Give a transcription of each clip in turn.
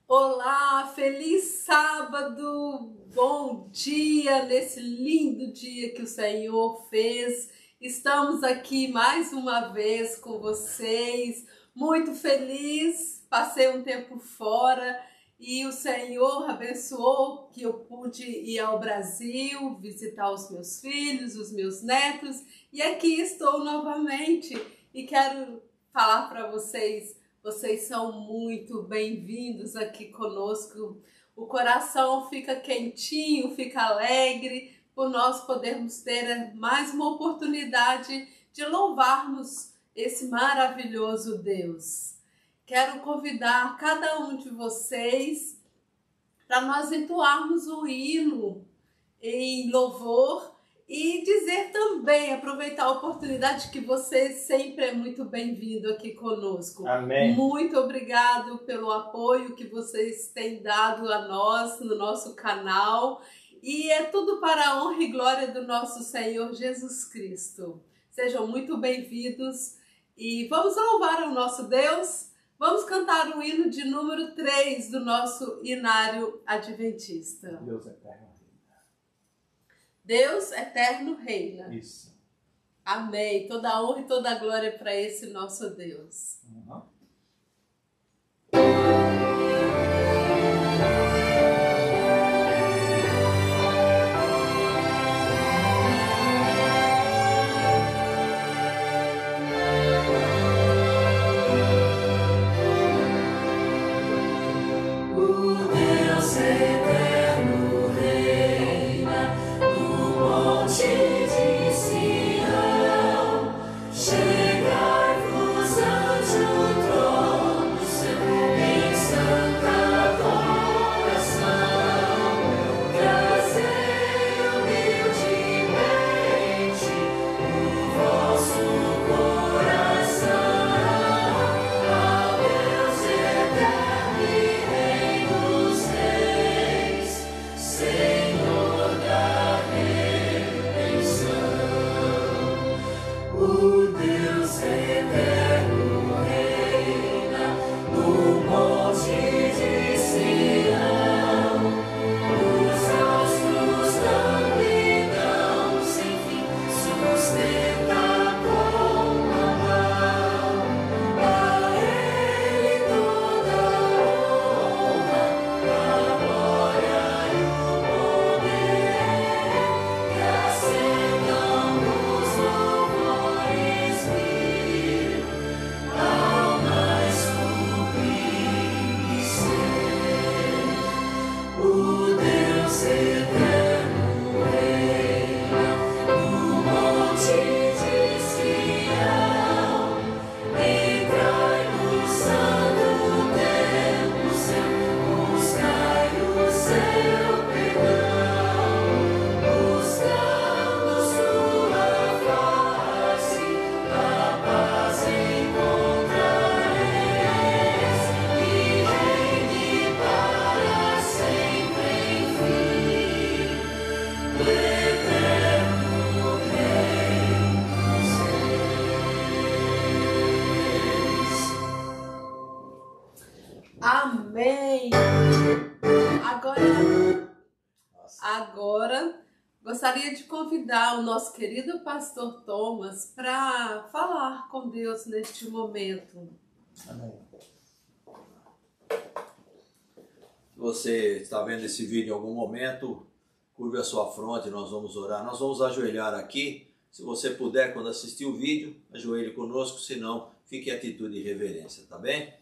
Olá, feliz sábado, bom dia nesse lindo dia que o Senhor fez. Estamos aqui mais uma vez com vocês, muito feliz. Passei um tempo fora e o Senhor abençoou que eu pude ir ao Brasil, visitar os meus filhos, os meus netos, e aqui estou novamente e quero falar para vocês. Vocês são muito bem-vindos aqui conosco. O coração fica quentinho, fica alegre por nós podermos ter mais uma oportunidade de louvarmos esse maravilhoso Deus. Quero convidar cada um de vocês para nós entoarmos um hino em louvor e dizer também, aproveitar a oportunidade que você sempre é muito bem-vindo aqui conosco. Amém. Muito obrigado pelo apoio que vocês têm dado a nós no nosso canal. E é tudo para a honra e glória do nosso Senhor Jesus Cristo. Sejam muito bem-vindos e vamos louvar ao nosso Deus. Vamos cantar o hino de número 3 do nosso Inário Adventista. Deus eterno. Deus eterno reina. Isso. Amém. Toda a honra e toda a glória para esse nosso Deus. Amém! Agora gostaria de convidar o nosso querido pastor Thomas para falar com Deus neste momento. Amém. Se você está vendo esse vídeo em algum momento, curve a sua fronte, nós vamos orar. Nós vamos ajoelhar aqui. Se você puder, quando assistir o vídeo, ajoelhe conosco, senão fique em atitude de reverência, tá bem?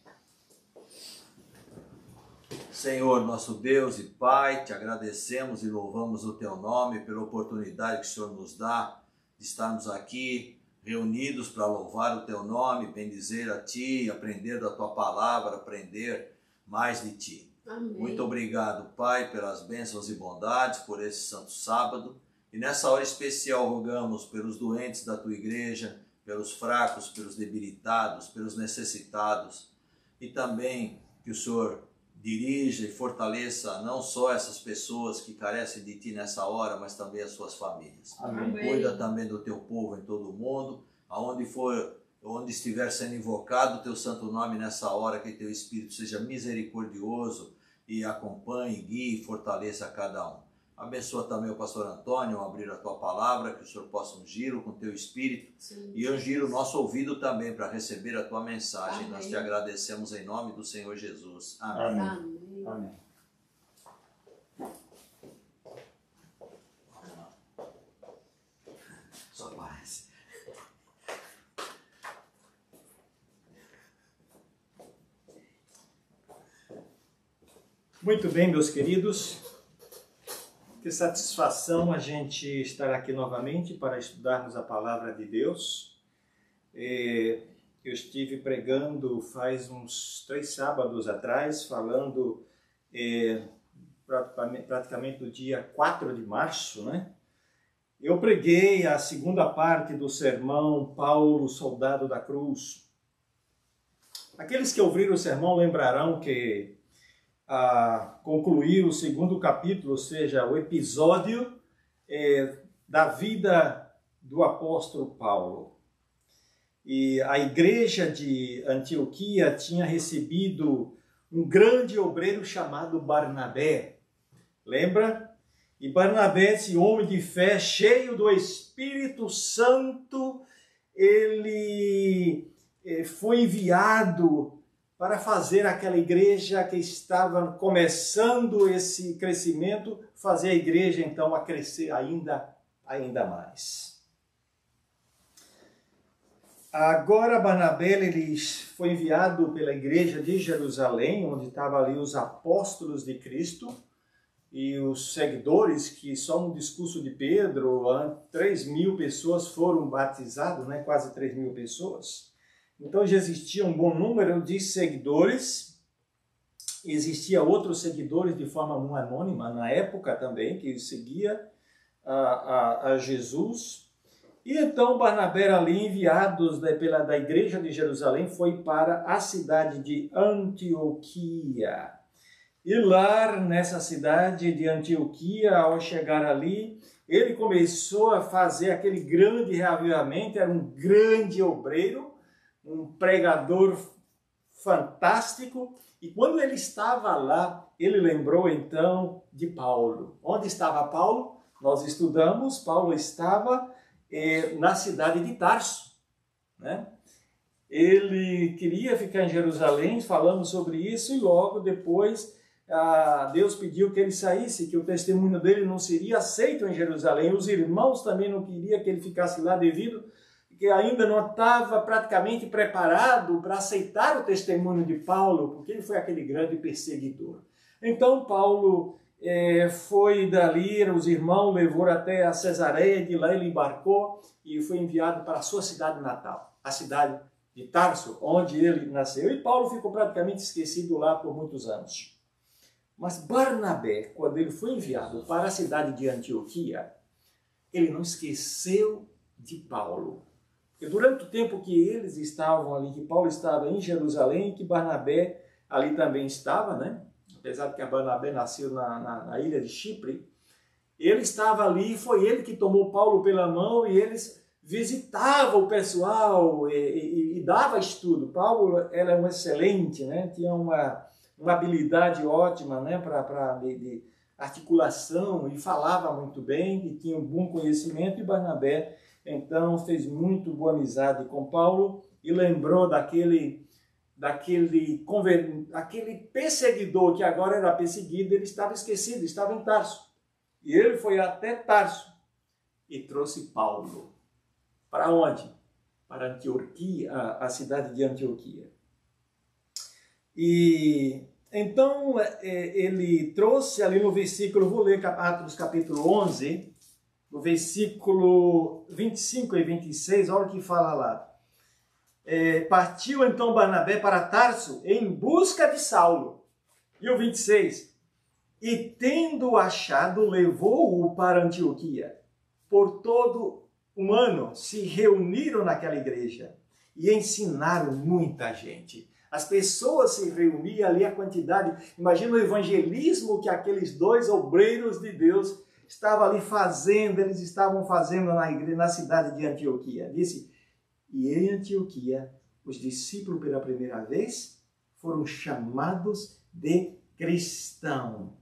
Senhor, nosso Deus e Pai, te agradecemos e louvamos o teu nome pela oportunidade que o Senhor nos dá de estarmos aqui reunidos para louvar o teu nome, bendizer a ti, aprender da tua palavra, aprender mais de ti. Amém. Muito obrigado, Pai, pelas bênçãos e bondades, por esse santo sábado. E nessa hora especial rogamos pelos doentes da tua igreja, pelos fracos, pelos debilitados, pelos necessitados. E também que o Senhor dirija e fortaleça não só essas pessoas que carecem de ti nessa hora, mas também as suas famílias. Amém. Cuida também do teu povo em todo o mundo, aonde for onde estiver sendo invocado o teu santo nome nessa hora, que teu Espírito seja misericordioso e acompanhe, guie e fortaleça cada um. Abençoa também o pastor Antônio ao abrir a tua palavra, que o Senhor possa ungir com o teu Espírito. Sim. E ungir o nosso ouvido também para receber a tua mensagem. Amém. Nós te agradecemos em nome do Senhor Jesus. Amém. Amém. Amém. Só paz. Muito bem, meus queridos. Que satisfação a gente estar aqui novamente para estudarmos a Palavra de Deus. Eu estive pregando faz uns 3 sábados atrás, falando praticamente no dia 4 de março, né? Eu preguei a segunda parte do sermão Paulo, Soldado da Cruz. Aqueles que ouviram o sermão lembrarão que concluir o segundo capítulo, ou seja, o episódio da vida do apóstolo Paulo. E a igreja de Antioquia tinha recebido um grande obreiro chamado Barnabé. Lembra? E Barnabé, esse homem de fé, cheio do Espírito Santo, ele foi enviado para fazer aquela igreja que estava começando esse crescimento, fazer a igreja então a crescer ainda mais. Agora Barnabé ele foi enviado pela igreja de Jerusalém, onde estavam ali os apóstolos de Cristo e os seguidores, que só no discurso de Pedro, 3.000 pessoas foram batizadas, né? Quase 3.000 pessoas. Então já existia um bom número de seguidores, existia outros seguidores de forma anônima na época também, que seguia a Jesus. E então Barnabé ali, enviados da igreja de Jerusalém, foi para a cidade de Antioquia. E lá nessa cidade de Antioquia, ao chegar ali, ele começou a fazer aquele grande reavivamento, era um grande obreiro, um pregador fantástico, e quando ele estava lá, ele lembrou então de Paulo. Onde estava Paulo? Nós estudamos, Paulo estava na cidade de Tarso, né? Ele queria ficar em Jerusalém, falamos sobre isso, e logo depois Deus pediu que ele saísse, que o testemunho dele não seria aceito em Jerusalém. Os irmãos também não queriam que ele ficasse lá devido que ainda não estava praticamente preparado para aceitar o testemunho de Paulo, porque ele foi aquele grande perseguidor. Então Paulo foi dali, os irmãos levou até a Cesareia, de lá ele embarcou e foi enviado para a sua cidade natal, a cidade de Tarso, onde ele nasceu. E Paulo ficou praticamente esquecido lá por muitos anos. Mas Barnabé, quando ele foi enviado para a cidade de Antioquia, ele não esqueceu de Paulo. E durante o tempo que eles estavam ali, que Paulo estava em Jerusalém, que Barnabé ali também estava, né? Apesar de que a Barnabé nasceu na ilha de Chipre, ele estava ali, foi ele que tomou Paulo pela mão e eles visitavam o pessoal e dava estudo. Paulo era um excelente, né? Tinha uma habilidade ótima, né? De articulação e falava muito bem e tinha um bom conhecimento, e Barnabé então fez muito boa amizade com Paulo e lembrou daquele perseguidor que agora era perseguido. Ele estava esquecido, estava em Tarso. E ele foi até Tarso e trouxe Paulo. Para onde? Para Antioquia, a cidade de Antioquia. E então ele trouxe ali no versículo, vou ler Atos capítulo 11, no versículo 25 e 26, olha o que fala lá. Partiu então Barnabé para Tarso em busca de Saulo. E o 26, e tendo achado, levou-o para Antioquia. Por todo um ano se reuniram naquela igreja e ensinaram muita gente. As pessoas se reuniam ali, a quantidade. Imagina o evangelismo que aqueles 2 obreiros de Deus estavam ali fazendo, eles estavam fazendo na igreja, na cidade de Antioquia. Disse, E em Antioquia, os discípulos pela primeira vez foram chamados de cristão.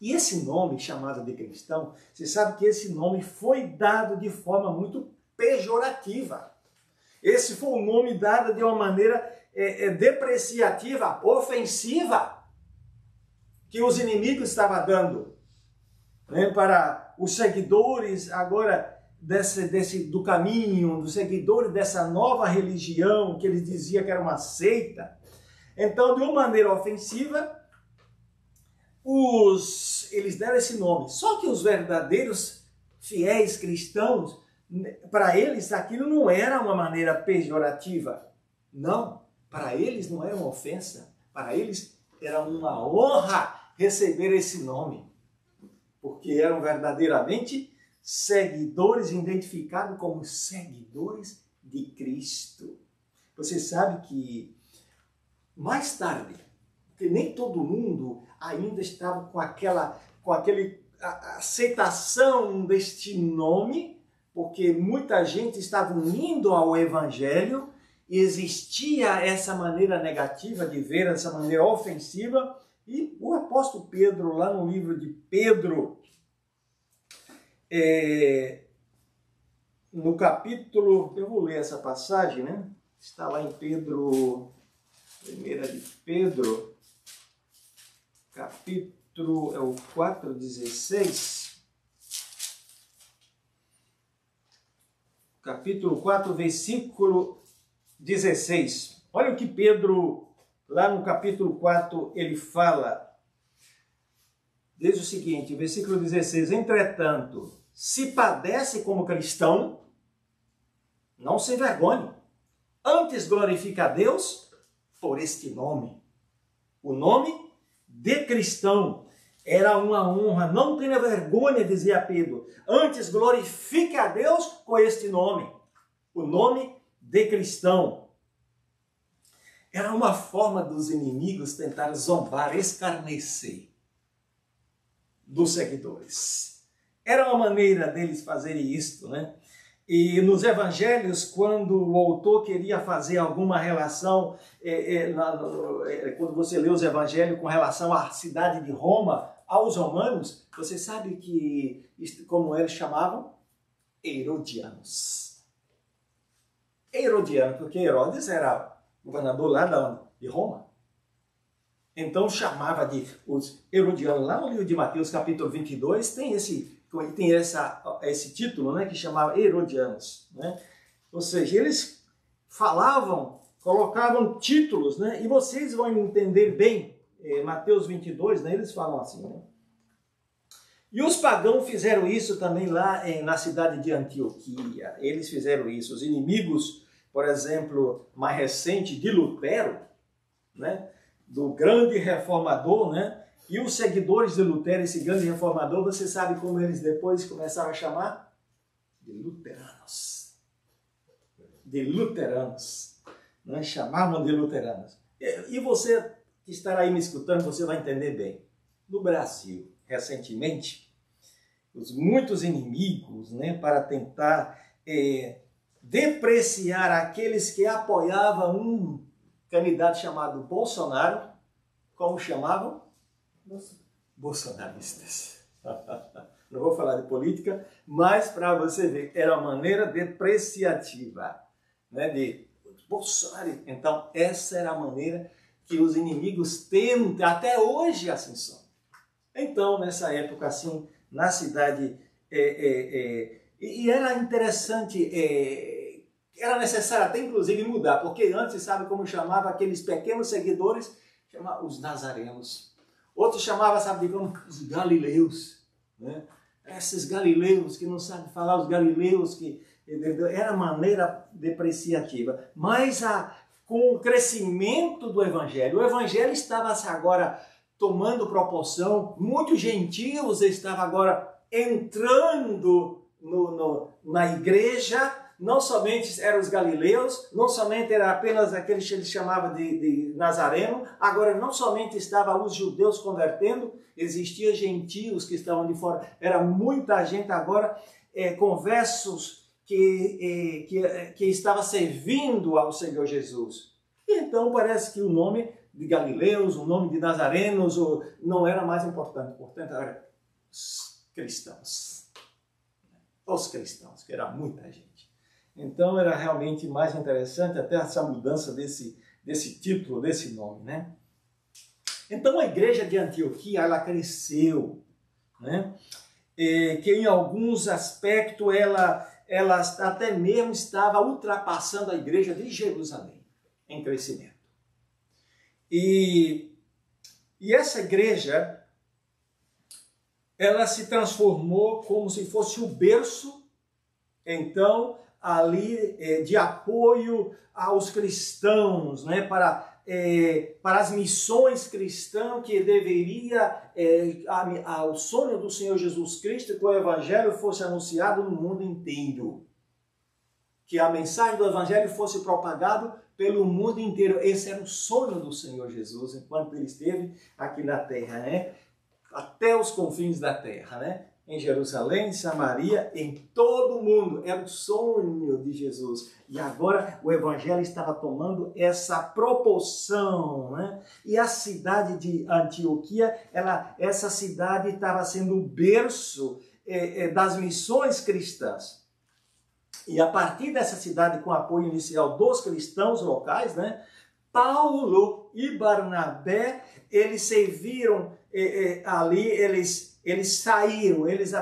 E esse nome chamado de cristão, você sabe que esse nome foi dado de forma muito pejorativa. Esse foi um nome dado de uma maneira depreciativa, ofensiva, que os inimigos estavam dando, né, para os seguidores agora do caminho, dos seguidores dessa nova religião que eles diziam que era uma seita. Então, de uma maneira ofensiva, eles deram esse nome. Só que os verdadeiros fiéis cristãos, para eles aquilo não era uma maneira pejorativa. Não, para eles não era uma ofensa. Para eles era uma honra receber esse nome. Porque eram verdadeiramente seguidores, identificados como seguidores de Cristo. Você sabe que mais tarde, porque nem todo mundo ainda estava com aquela aceitação deste nome, porque muita gente estava indo ao Evangelho e existia essa maneira negativa de ver, essa maneira ofensiva. E o apóstolo Pedro, lá no livro de Pedro, no capítulo, eu vou ler essa passagem, né? Está lá em Pedro, 1 de Pedro, capítulo 4:16. Capítulo 4, versículo 16. Olha o que Pedro, lá no capítulo 4, ele fala. Diz o seguinte, versículo 16. Entretanto, se padece como cristão, não se envergonhe. Antes glorifica a Deus por este nome. O nome de cristão era uma honra. Não tenha vergonha, dizia Pedro. Antes glorifique a Deus com este nome. O nome de cristão. Era uma forma dos inimigos tentar zombar, escarnecer dos seguidores. Era uma maneira deles fazerem isto, né? E nos evangelhos, quando o autor queria fazer alguma relação, quando você lê os evangelhos com relação à cidade de Roma, aos romanos, você sabe que, como eles chamavam? Herodianos. Herodiano, porque Herodes era governador lá de Roma. Então chamava de os herodianos. Lá no livro de Mateus, capítulo 22, tem esse título, né, que chamava Herodianos, né? Ou seja, eles falavam, colocavam títulos, né? E vocês vão entender bem, Mateus 22, né, eles falam assim, né? E os pagãos fizeram isso também lá na cidade de Antioquia. Eles fizeram isso. Os inimigos, por exemplo, mais recente de Lutero, né, do grande reformador, né? E os seguidores de Lutero, esse grande reformador, você sabe como eles depois começaram a chamar? De luteranos. De luteranos. Né? Chamavam de luteranos. E você que estará aí me escutando, você vai entender bem. No Brasil, recentemente, muitos inimigos, né, para tentar depreciar aqueles que apoiavam um candidato chamado Bolsonaro, como chamavam? Bolsonaristas. Não vou falar de política, mas para você ver, era uma maneira depreciativa, né, de Bolsonaro. Então, essa era a maneira que os inimigos tentam, até hoje assim são. Então, nessa época, assim, na cidade, e era interessante, era necessário até inclusive mudar, porque antes, sabe como chamava aqueles pequenos seguidores? Chamava os nazarenos. Outros chamavam, sabe de como? Os galileus, né? Esses galileus que não sabem falar, os galileus que era maneira depreciativa. Mas com o crescimento do evangelho, o evangelho estava agora tomando proporção, muitos gentios estavam agora entrando na igreja. Não somente eram os galileus, não somente era apenas aqueles que ele chamava de Nazareno, agora não somente estavam os judeus convertendo, existiam gentios que estavam de fora, era muita gente agora, conversos que estava servindo ao Senhor Jesus. E então parece que o nome de Galileus, o nome de Nazarenos não era mais importante. Portanto, era os cristãos. Os cristãos, que era muita gente. Então era realmente mais interessante até essa mudança desse título, desse nome, né? Então a igreja de Antioquia, ela cresceu, né? Que em alguns aspectos ela até mesmo estava ultrapassando a igreja de Jerusalém em crescimento. E essa igreja, ela se transformou como se fosse o berço, então, ali de apoio aos cristãos, né, para as missões cristãs que deveria, ao sonho do Senhor Jesus Cristo, que o Evangelho fosse anunciado no mundo inteiro. Que a mensagem do Evangelho fosse propagada pelo mundo inteiro. Esse era o sonho do Senhor Jesus, enquanto ele esteve aqui na terra, né? Até os confins da terra, né? Em Jerusalém, em Samaria, em todo o mundo. Era o sonho de Jesus. E agora o Evangelho estava tomando essa proporção, né? E a cidade de Antioquia, essa cidade estava sendo o berço das missões cristãs. E a partir dessa cidade, com o apoio inicial dos cristãos locais, né? Paulo e Barnabé, eles serviram ali, eles saíram, eles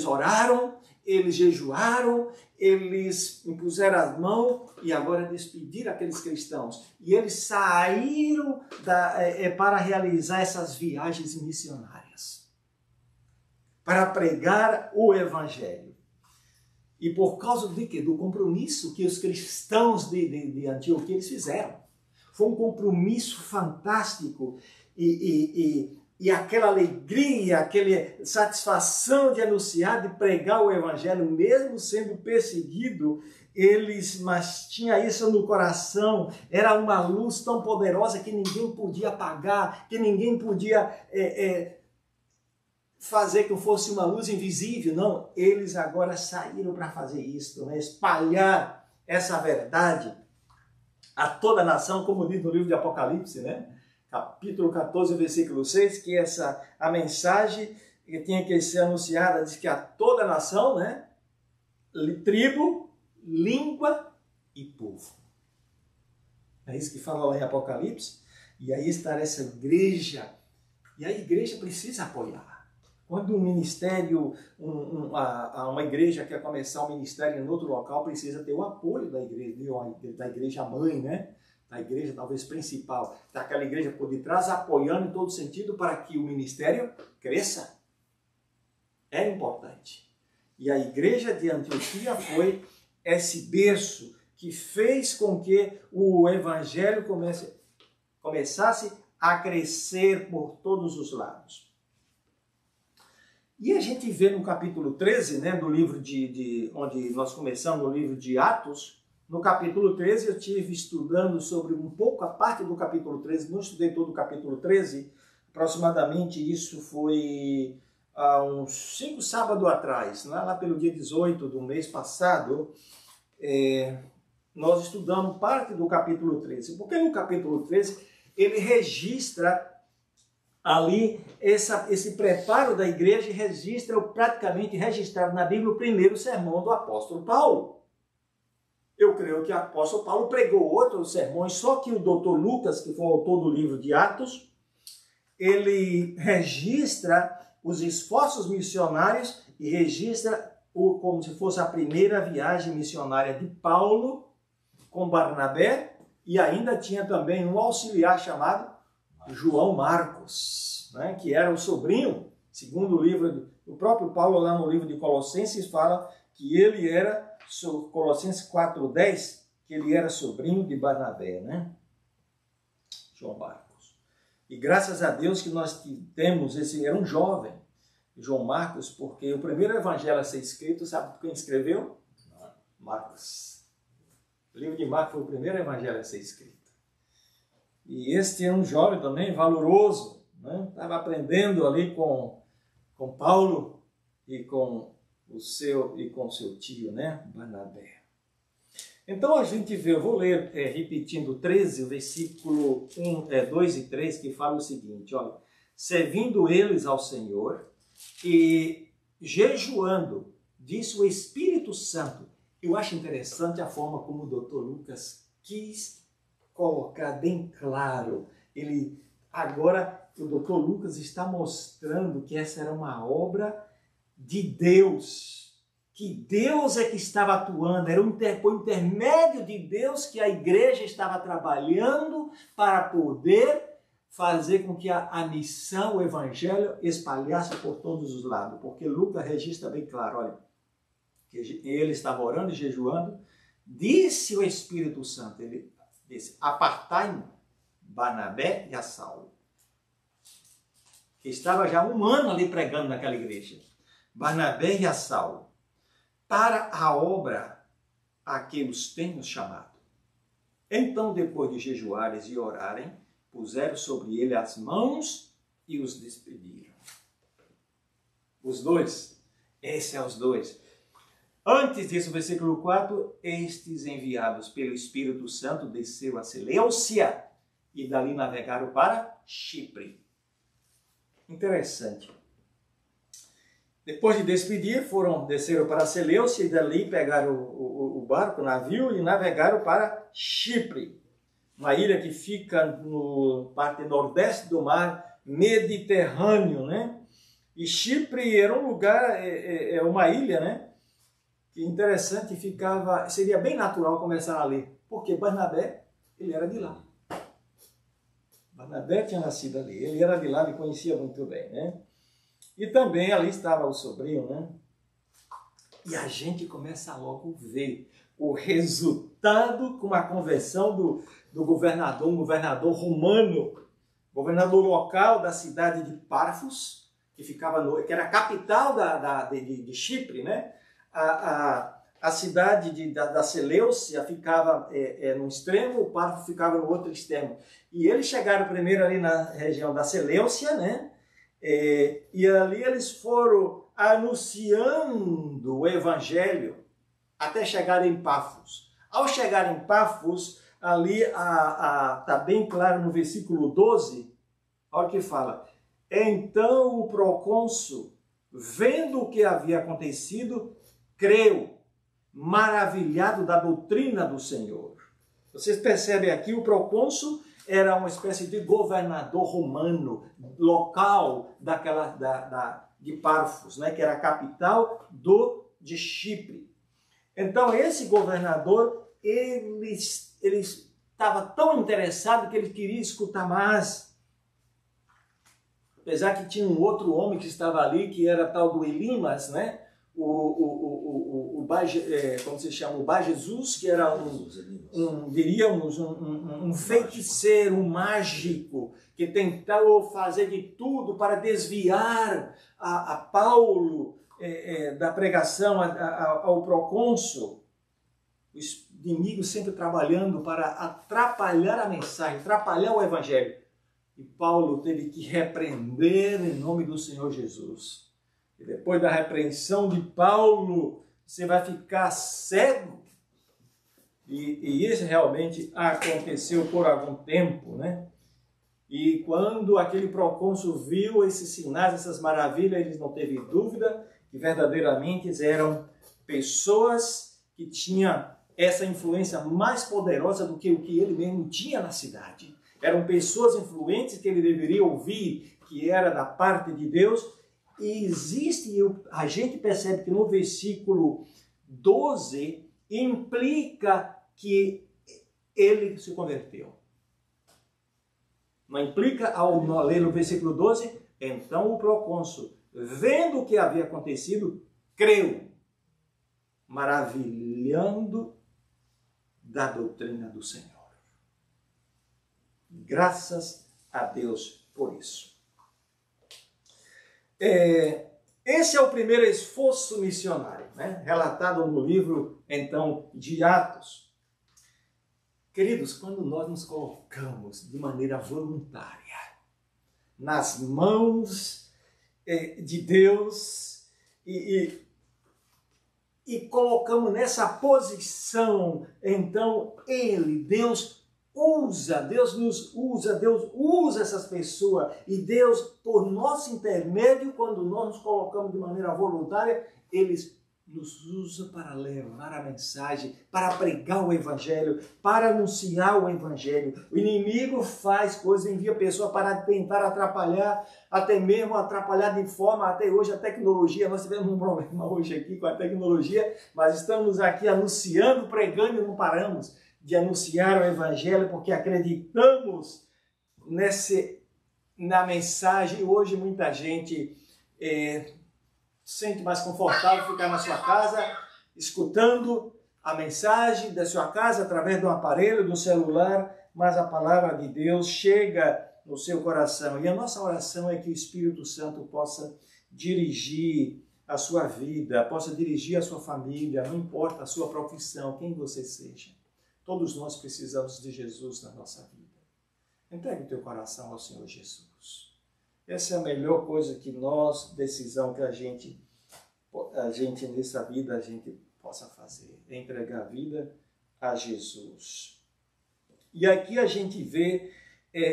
oraram, eles jejuaram, eles impuseram as mãos e agora despediram aqueles cristãos. E eles saíram para realizar essas viagens missionárias, para pregar o Evangelho. E por causa do compromisso que os cristãos de Antioquia eles fizeram. Foi um compromisso fantástico e aquela alegria, aquela satisfação de anunciar, de pregar o Evangelho, mesmo sendo perseguido, mas tinha isso no coração. Era uma luz tão poderosa que ninguém podia apagar, que ninguém podia fazer que fosse uma luz invisível. Não, eles agora saíram para fazer isso, né? Espalhar essa verdade a toda a nação, como diz no livro de Apocalipse, né? Capítulo 14, versículo 6, que a mensagem que tinha que ser anunciada diz que a toda a nação, né? Tribo, língua e povo. É isso que fala lá em Apocalipse. E aí está essa igreja. E a igreja precisa apoiar. Quando um ministério, uma igreja quer começar um ministério em outro local, precisa ter o apoio da igreja mãe, né? Da igreja talvez principal, daquela igreja por detrás, apoiando em todo sentido para que o ministério cresça. É importante. E a igreja de Antioquia foi esse berço que fez com que o Evangelho começasse a crescer por todos os lados. E a gente vê no capítulo 13, né, do livro onde nós começamos, no livro de Atos, no capítulo 13 eu estive estudando sobre um pouco a parte do capítulo 13, não estudei todo o capítulo 13, aproximadamente isso foi há uns 5 sábados atrás, lá pelo dia 18 do mês passado, nós estudamos parte do capítulo 13, porque no capítulo 13 ele registra ali esse preparo da igreja, praticamente registrado na Bíblia o primeiro sermão do apóstolo Paulo. Eu creio que o apóstolo Paulo pregou outros sermões, só que o doutor Lucas, que foi o autor do livro de Atos, ele registra os esforços missionários e registra como se fosse a primeira viagem missionária de Paulo com Barnabé, e ainda tinha também um auxiliar chamado João Marcos, né, que era o sobrinho, segundo o livro do próprio Paulo, lá no livro de Colossenses, fala que ele era, Colossenses 4:10, que ele era sobrinho de Barnabé, né? João Marcos. E graças a Deus que nós temos era um jovem, João Marcos, porque o primeiro evangelho a ser escrito, sabe quem escreveu? Marcos. O livro de Marcos foi o primeiro evangelho a ser escrito. E este é um jovem também valoroso, né? Estava aprendendo ali com Paulo e com com o seu tio, né? Barnabé. Então a gente vê, eu vou ler repetindo 13, o versículo 2 e 3, que fala o seguinte, olha, servindo eles ao Senhor e jejuando, disse o Espírito Santo. Eu acho interessante a forma como o Dr. Lucas quis colocar bem claro. Agora o Dr. Lucas está mostrando que essa era uma obra de Deus, que Deus é que estava atuando, era por intermédio de Deus que a igreja estava trabalhando para poder fazer com que a missão, o evangelho, espalhasse por todos os lados. Porque Lucas registra bem claro, olha, que ele estava orando e jejuando, disse o Espírito Santo, ele disse, apartai-me Barnabé e a Saulo, que estava já 1 ano ali pregando naquela igreja, Barnabé e a Saulo, para a obra a que os tenho chamado. Então, depois de jejuarem e orarem, puseram sobre ele as mãos e os despediram. Os dois, esses são os dois. Antes disso, versículo 4, estes enviados pelo Espírito Santo desceram a Seleucia e dali navegaram para Chipre. Interessante. Depois de despedir, desceram para Seleucia e dali pegaram o barco, o navio e navegaram para Chipre, uma ilha que fica no parte nordeste do mar Mediterrâneo, né? E Chipre era um lugar, uma ilha, né? Que interessante, seria bem natural começar a ler, porque Barnabé, ele era de lá. Barnabé tinha nascido ali, ele era de lá, ele conhecia muito bem, né? E também ali estava o sobrinho, né? E a gente começa logo a ver o resultado com a conversão do governador, um governador romano, governador local da cidade de Parfos, que era a capital de Chipre, né? A cidade da Seleucia ficava no extremo, o Parfo ficava no outro extremo. E eles chegaram primeiro ali na região da Seleucia, né? E ali eles foram anunciando o evangelho até chegar em Pafos. Ao chegar em Pafos, ali está bem claro no versículo 12, olha o que fala. Então o procônsul, vendo o que havia acontecido, creu, maravilhado da doutrina do Senhor. Vocês percebem aqui, o procônsul era uma espécie de governador romano, local de Parfos, né, que era a capital de Chipre. Então, esse governador, ele estava tão interessado que ele queria escutar mais. Apesar que tinha um outro homem que estava ali, que era tal do Elimas, né? O Bar Jesus, que era um feiticeiro, um mágico, que tentou fazer de tudo para desviar a Paulo da pregação ao procônsul. O inimigo sempre trabalhando para atrapalhar a mensagem, atrapalhar o evangelho. E Paulo teve que repreender em nome do Senhor Jesus. E depois da repreensão de Paulo, você vai ficar cego. E isso realmente aconteceu por algum tempo, né? E quando aquele procônsul viu esses sinais, essas maravilhas, ele não teve dúvida que verdadeiramente eram pessoas que tinham essa influência mais poderosa do que o que ele mesmo tinha na cidade. Eram pessoas influentes que ele deveria ouvir, que era da parte de Deus. E a gente percebe que no versículo 12 implica que ele se converteu. Não implica ao ler no versículo 12, então o procônsul, vendo o que havia acontecido, creu, maravilhando da doutrina do Senhor. Graças a Deus por isso. Esse é o primeiro esforço missionário, né? Relatado no livro, então, de Atos. Queridos, quando nós nos colocamos de maneira voluntária nas mãos de Deus e e colocamos nessa posição, então Deus nos usa, Deus usa essas pessoas e Deus, por nosso intermédio, quando nós nos colocamos de maneira voluntária, eles nos usa para levar a mensagem, para pregar o Evangelho, para anunciar o Evangelho. O inimigo faz coisas, envia pessoas para tentar atrapalhar, até mesmo atrapalhar de forma, até hoje, a tecnologia. Nós tivemos um problema hoje aqui com a tecnologia, mas estamos aqui anunciando, pregando e não paramos de anunciar o Evangelho, porque acreditamos na mensagem. Hoje muita gente sente mais confortável ficar na sua casa, escutando a mensagem da sua casa através do aparelho, do celular, mas a palavra de Deus chega no seu coração. E a nossa oração é que o Espírito Santo possa dirigir a sua vida, possa dirigir a sua família, não importa a sua profissão, quem você seja. Todos nós precisamos de Jesus na nossa vida. Entregue o teu coração ao Senhor Jesus. Essa é a melhor coisa que decisão que a gente nessa vida, a gente possa fazer. É entregar a vida a Jesus. E aqui a gente vê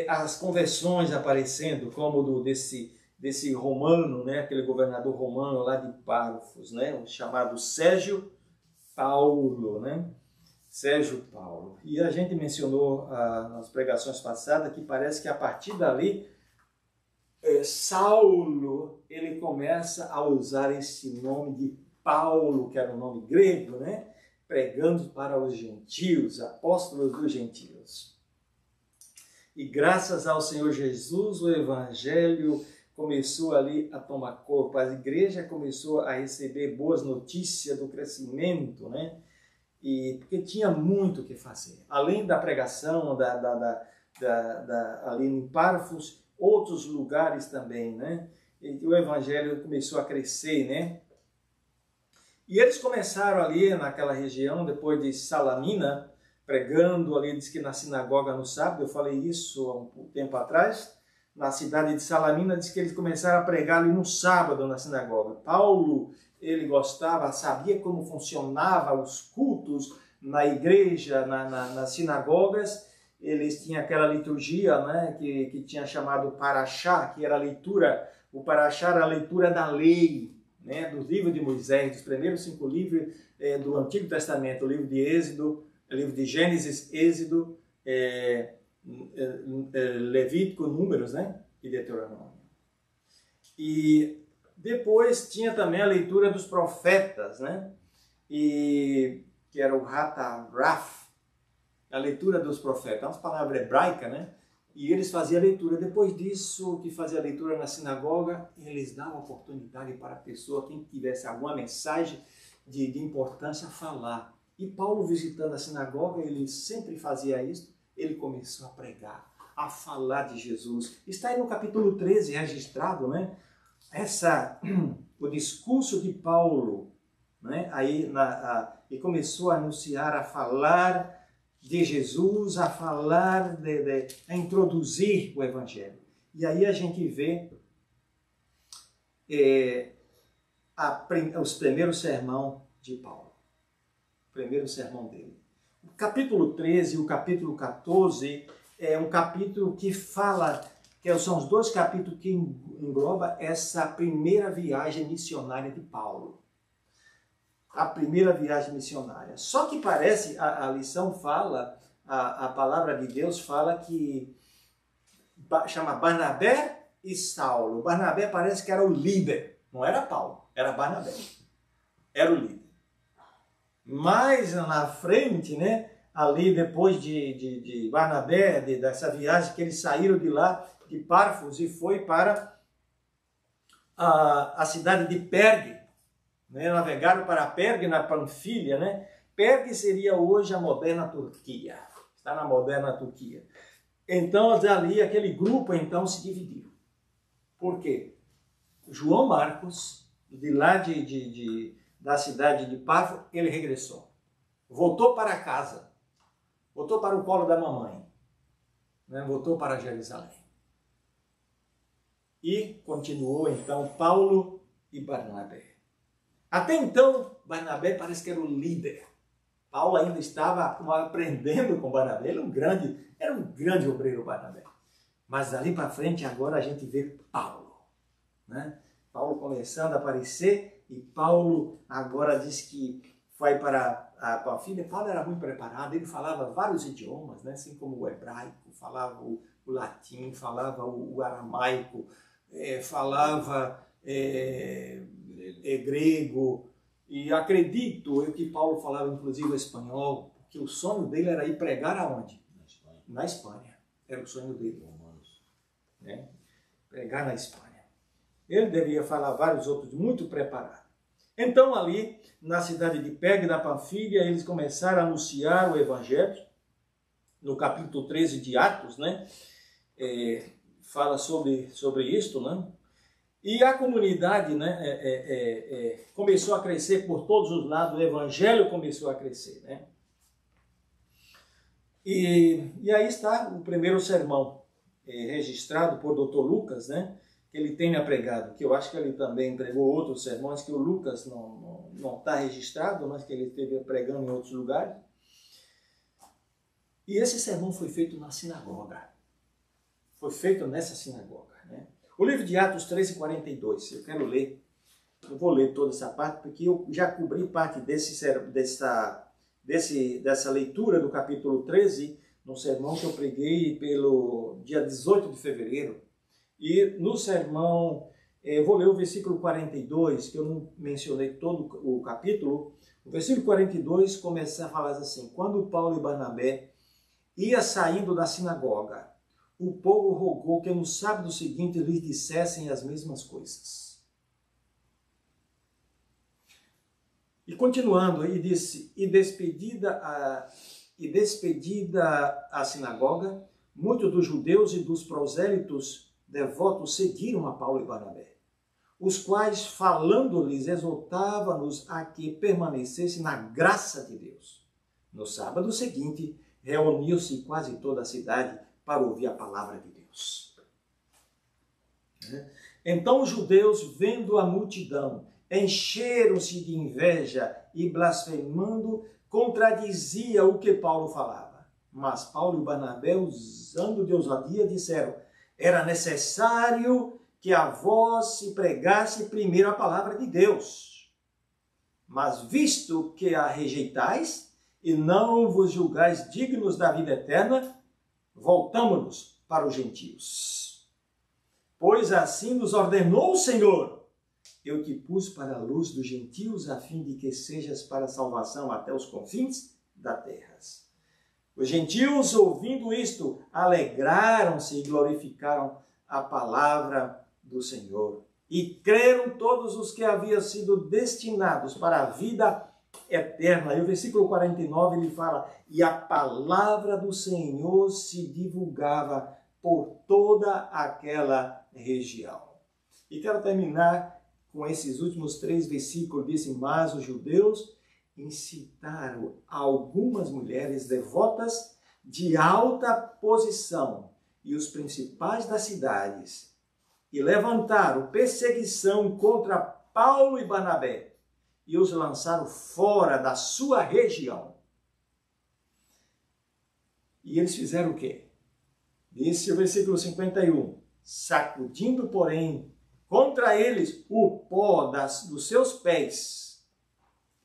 as conversões aparecendo, como desse romano, né? Aquele governador romano lá de Pafos, né? O chamado Sérgio Paulo, né? Sérgio Paulo. E a gente mencionou nas pregações passadas que parece que a partir dali Saulo, ele começa a usar esse nome de Paulo, que era um nome grego, né? Pregando para os gentios, apóstolos dos gentios. E graças ao Senhor Jesus, o Evangelho começou ali a tomar corpo, a igreja começou a receber boas notícias do crescimento, né? E porque tinha muito o que fazer. Além da pregação, ali em Pafos, outros lugares também, né? E o Evangelho começou a crescer, né? E eles começaram ali naquela região, depois de Salamina, pregando ali, diz que na sinagoga no sábado, eu falei isso há um tempo atrás, na cidade de Salamina, diz que eles começaram a pregar ali no sábado na sinagoga. Paulo, ele gostava, sabia como funcionava os cultos na igreja, nas sinagogas. Eles tinham aquela liturgia, né, que tinha chamado Paraxá, que era a leitura, o Paraxá era a leitura da lei, né, do livro de Moisés, dos primeiros 5 livros do Antigo Testamento, o livro de Êxodo, o livro de Gênesis, Êxodo, Levítico, Números, né, e Deuteronômio. E depois tinha também a leitura dos profetas, né, que era o Hataraf, a leitura dos profetas, é uma palavra hebraica, né? E eles faziam a leitura. Depois disso, que fazia a leitura na sinagoga, eles davam oportunidade para a pessoa, quem tivesse alguma mensagem de importância, falar. E Paulo, visitando a sinagoga, ele sempre fazia isso, ele começou a pregar, a falar de Jesus. Está aí no capítulo 13, registrado, né? O discurso de Paulo, né? Aí, e começou a anunciar, a falar de Jesus, a falar, a introduzir o Evangelho. E aí a gente vê os primeiros sermão de Paulo. O primeiro sermão dele. O capítulo 13 e o capítulo 14 é um capítulo que fala, que são os 2 capítulos que engloba essa primeira viagem missionária de Paulo. A primeira viagem missionária. Só que parece, a lição fala, a palavra de Deus fala que chama Barnabé e Saulo. Barnabé parece que era o líder, não era Paulo, era Barnabé. Era o líder. Mas na frente, né, ali depois de Barnabé, dessa viagem que eles saíram de lá, de Pafos, e foi para a cidade de Pergue. Né, navegaram para Pergue, na Panfilha, né? Pergue seria hoje a moderna Turquia, está na moderna Turquia. Então, ali, aquele grupo, então, se dividiu. Por quê? João Marcos, de lá da cidade de Pafos, ele regressou. Voltou para casa, voltou para o colo da mamãe, né? Voltou para Jerusalém. E continuou, então, Paulo e Barnabé. Até então, Barnabé parece que era o líder. Paulo ainda estava aprendendo com Barnabé. Ele era um grande obreiro, Barnabé. Mas dali para frente, agora a gente vê Paulo, né? Paulo começando a aparecer, e Paulo agora diz que vai para a Panfilha. Paulo era muito preparado, ele falava vários idiomas, né? Assim como o hebraico, falava o latim, falava o aramaico, falava grego, e acredito eu que Paulo falava inclusive espanhol, porque o sonho dele era ir pregar aonde? Na Espanha. Era o sonho dele. Né? Pregar na Espanha. Ele devia falar vários outros, muito preparado. Então ali, na cidade de Pergue da Panfilha, eles começaram a anunciar o Evangelho. No capítulo 13 de Atos, né? Fala sobre isto, né? E a comunidade, né, começou a crescer por todos os lados, o Evangelho começou a crescer, né? E aí está o primeiro sermão, registrado por Dr. Lucas, né? Que ele tenha pregado, que eu acho que ele também pregou outros sermões, que o Lucas não está registrado, mas que ele esteve pregando em outros lugares. E esse sermão foi feito na sinagoga. Foi feito nessa sinagoga, né? O livro de Atos 13:42, eu quero ler. Eu vou ler toda essa parte, porque eu já cobri parte dessa leitura do capítulo 13, no sermão que eu preguei pelo dia 18 de fevereiro. E no sermão, eu vou ler o versículo 42, que eu não mencionei todo o capítulo. O versículo 42 começa a falar assim: quando Paulo e Barnabé ia saindo da sinagoga, o povo rogou que no sábado seguinte lhes dissessem as mesmas coisas. E continuando, ele disse: e despedida a sinagoga, muitos dos judeus e dos prosélitos devotos seguiram a Paulo e Barnabé, os quais, falando-lhes, exortavam-nos a que permanecessem na graça de Deus. No sábado seguinte, reuniu-se quase toda a cidade para ouvir a palavra de Deus. Então os judeus, vendo a multidão, encheram-se de inveja e, blasfemando, contradizia o que Paulo falava. Mas Paulo e Barnabé, usando de ousadia, disseram: era necessário que a vós se pregasse primeiro a palavra de Deus. Mas visto que a rejeitais e não vos julgais dignos da vida eterna, voltamo-nos para os gentios. Pois assim nos ordenou o Senhor: eu te pus para a luz dos gentios, a fim de que sejas para salvação até os confins da terra. Os gentios, ouvindo isto, alegraram-se e glorificaram a palavra do Senhor. E creram todos os que haviam sido destinados para a vida eterna. E o versículo 49 ele fala: e a palavra do Senhor se divulgava por toda aquela região. E quero terminar com esses últimos 3 versículos. Disse: mas os judeus incitaram algumas mulheres devotas de alta posição e os principais das cidades, e levantaram perseguição contra Paulo e Barnabé, e os lançaram fora da sua região. E eles fizeram o quê? Disse o versículo 51, sacudindo, porém, contra eles o pó dos seus pés.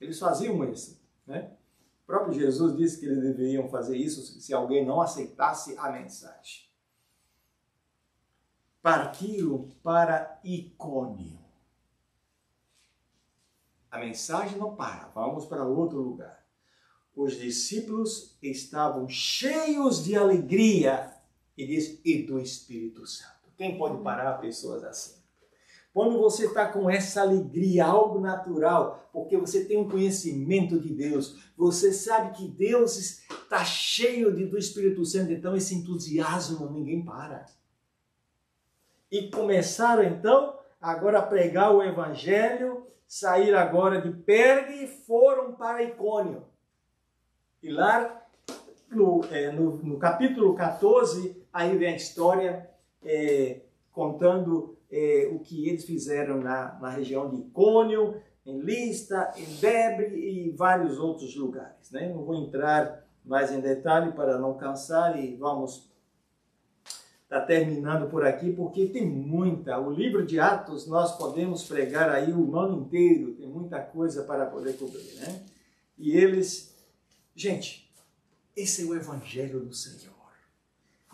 Eles faziam isso, né? O próprio Jesus disse que eles deveriam fazer isso se alguém não aceitasse a mensagem. Partiram para Icônio. A mensagem não para, vamos para outro lugar. Os discípulos estavam cheios de alegria e do Espírito Santo. Quem pode parar pessoas assim? Quando você está com essa alegria, algo natural, porque você tem um conhecimento de Deus, você sabe que Deus está cheio do Espírito Santo, então esse entusiasmo ninguém para. E começaram então agora a pregar o Evangelho, saíram agora de Pergue e foram para Icônio. E lá no capítulo 14, aí vem a história contando o que eles fizeram na região de Icônio, em Lista, em Debre e vários outros lugares, né? Não vou entrar mais em detalhe para não cansar e vamos estar terminando por aqui, porque tem muita. O livro de Atos nós podemos pregar aí o ano inteiro, tem muita coisa para poder cobrir, né? E eles, gente, esse é o Evangelho do Senhor.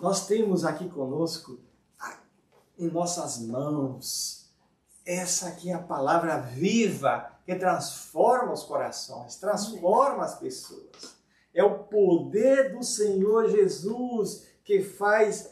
Nós temos aqui conosco, em nossas mãos, essa aqui é a palavra viva que transforma os corações, transforma as pessoas. É o poder do Senhor Jesus que faz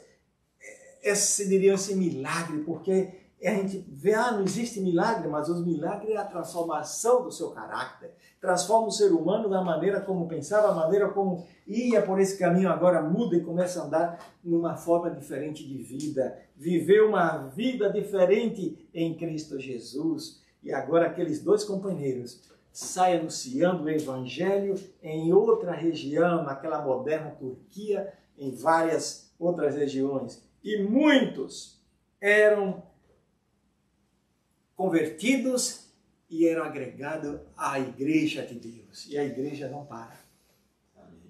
esse milagre, porque a gente vê, não existe milagre, mas os milagres é a transformação do seu caráter. Transforma o ser humano da maneira como pensava, a maneira como ia por esse caminho, agora muda e começa a andar numa forma diferente de vida. Viver uma vida diferente em Cristo Jesus. E agora aqueles dois companheiros saem anunciando o Evangelho em outra região, naquela moderna Turquia, em várias outras regiões. E muitos eram convertidos e eram agregados à igreja de Deus. E a igreja não para.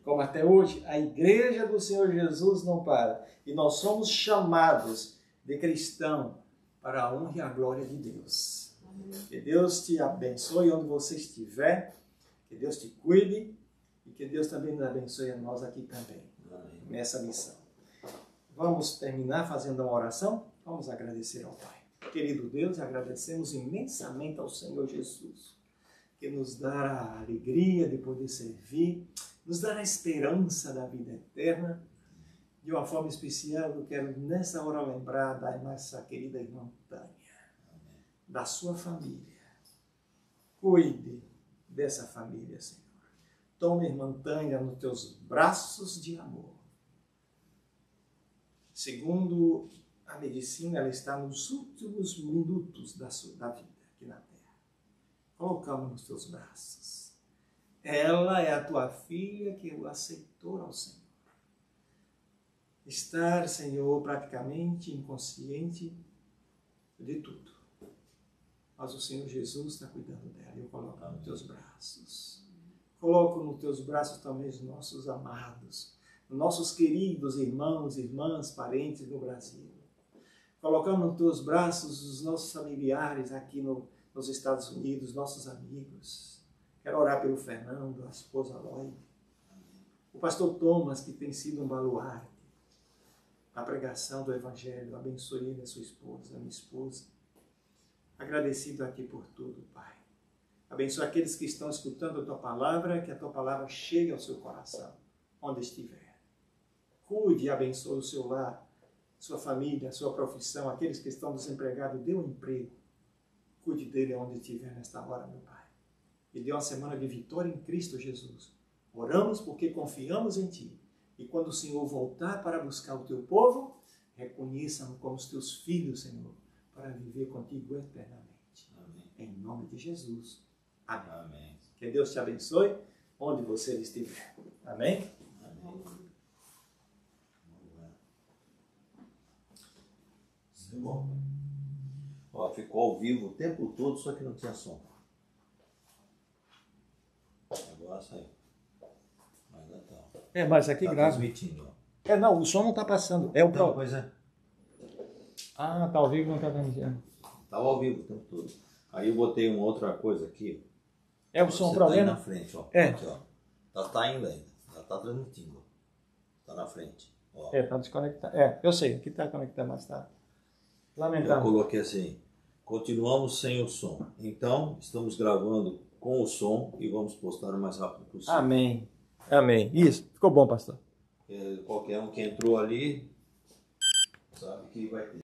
Como até hoje, a igreja do Senhor Jesus não para. E nós somos chamados de cristão para a honra e a glória de Deus. Que Deus te abençoe onde você estiver. Que Deus te cuide. E que Deus também nos abençoe a nós aqui também. Nessa missão. Vamos terminar fazendo uma oração? Vamos agradecer ao Pai. Querido Deus, agradecemos imensamente ao Senhor Jesus, que nos dá a alegria de poder servir, nos dá a esperança da vida eterna. De uma forma especial, eu quero nessa hora lembrar da nossa querida irmã Tânia, da sua família. Cuide dessa família, Senhor. Toma a irmã Tânia nos teus braços de amor. Segundo a medicina, ela está nos últimos minutos da vida aqui na Terra. Colocamos nos teus braços. Ela é a tua filha que o aceitou ao Senhor. Estar, Senhor, praticamente inconsciente de tudo. Mas o Senhor Jesus está cuidando dela. Eu coloco nos teus braços. Coloco nos teus braços também os nossos amados, nossos queridos irmãos, irmãs, parentes no Brasil. Colocamos nos teus braços os nossos familiares aqui nos Estados Unidos, nossos amigos. Quero orar pelo Fernando, a esposa Lloyd. O pastor Thomas, que tem sido um baluarte na pregação do Evangelho. Abençoe ele, a sua esposa, a minha esposa. Agradecido aqui por tudo, Pai. Abençoe aqueles que estão escutando a tua palavra, que a tua palavra chegue ao seu coração, onde estiver. Cuide e abençoe o seu lar, sua família, sua profissão, aqueles que estão desempregados, dê um emprego. Cuide dele onde estiver nesta hora, meu Pai. E dê uma semana de vitória em Cristo Jesus. Oramos porque confiamos em Ti. E quando o Senhor voltar para buscar o Teu povo, reconheça-nos como os Teus filhos, Senhor, para viver contigo eternamente. Amém. Em nome de Jesus. Amém. Amém. Que Deus te abençoe onde você estiver. Amém? Amém. Tá bom? Ó, ficou ao vivo o tempo todo, só que não tinha som. Agora saiu. Mas ainda tá. Mas aqui tá grava. Transmitindo, ó. Não, o som não está passando. É o Não, pois é. Ah, tá ao vivo, não está transmitindo. Estava ao vivo o tempo todo. Aí eu botei uma outra coisa aqui. É o som, Você problema? tá aí na frente, ó. É. Aqui, ó. Tá indo ainda. Já tá transmitindo. Tá na frente. Ó. Tá desconectado. Eu sei, aqui está conectado, mas está Eu lamentável. coloquei assim, continuamos sem o som. Então, estamos gravando com o som e vamos postar o mais rápido possível. Amém. Amém. Isso, ficou bom, pastor. Qualquer um que entrou ali sabe que vai ter.